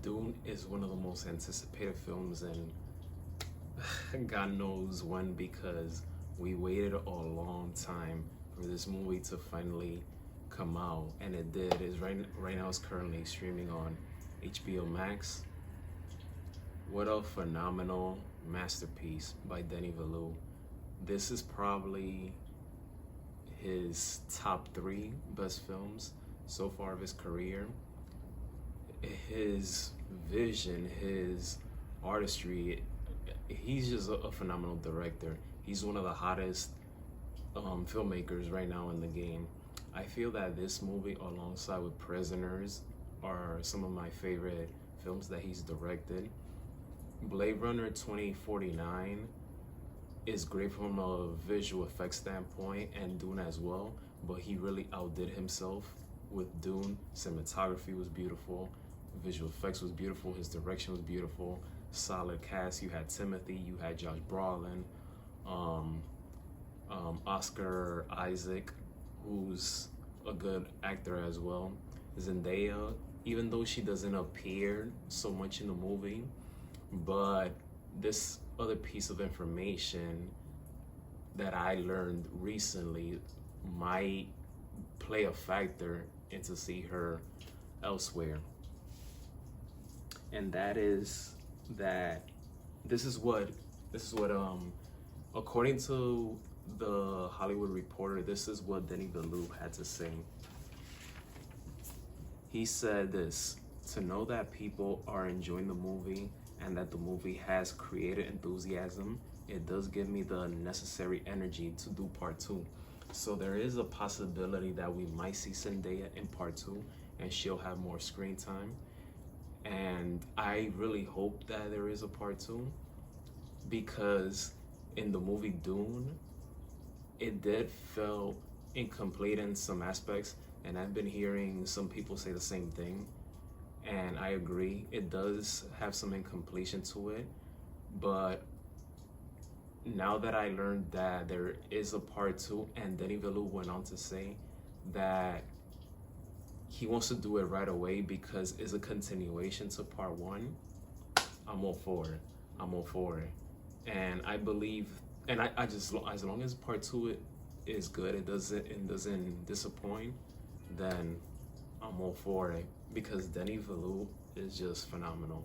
Dune is one of the most anticipated films, and God knows when, because we waited a long time for this movie to finally come out, and it did. It's right now it's currently streaming on HBO Max. What a phenomenal masterpiece by Denis Villeneuve. This is probably his top 3 best films so far of his career. His vision, his artistry, he's just a phenomenal director. He's one of the hottest filmmakers right now in the game. I feel that this movie, alongside with Prisoners, are some of my favorite films that he's directed. Blade Runner 2049 is great from a visual effects standpoint, and Dune as well, but he really outdid himself with Dune. Cinematography was beautiful, visual effects was beautiful, his direction was beautiful, solid cast. You had Timothy, you had Josh Brolin, Oscar Isaac, who's a good actor as well. Zendaya, even though she doesn't appear so much in the movie, but this other piece of information that I learned recently might play a factor into see her elsewhere. And that is that this is what according to the Hollywood Reporter, this is what Denis Villeneuve had to say. He said this: to know that people are enjoying the movie and that the movie has created enthusiasm, it does give me the necessary energy to do part 2. So there is a possibility that we might see Zendaya in part 2 and she'll have more screen time. And I really hope that there is a part 2, because in the movie Dune, it did feel incomplete in some aspects, and I've been hearing some people say the same thing, and I agree. It does have some incompletion to it, but now that I learned that there is a part 2, and Denis Villeneuve went on to say that he wants to do it right away because it's a continuation to part 1, I'm all for it. I'm all for it. And I believe, and I just, as long as part 2 is good, it doesn't disappoint, then I'm all for it, because Denis Villeneuve is just phenomenal.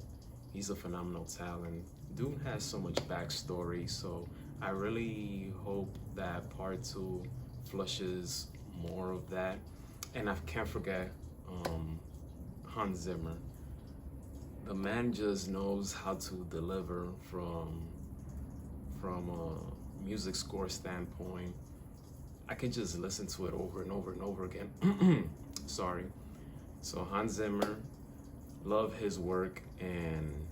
He's a phenomenal talent. Dune has so much backstory, so I really hope that part 2 flushes more of that. And I can't forget Hans Zimmer. The man just knows how to deliver from a music score standpoint. I could just listen to it over and over and over again. Sorry. So Hans Zimmer, love his work, and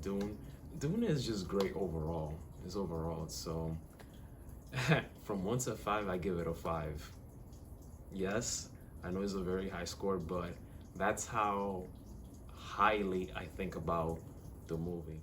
Dune is just great overall. So from 1 to 5, I give it a 5. Yes, I know it's a very high score, but that's how highly I think about the movie.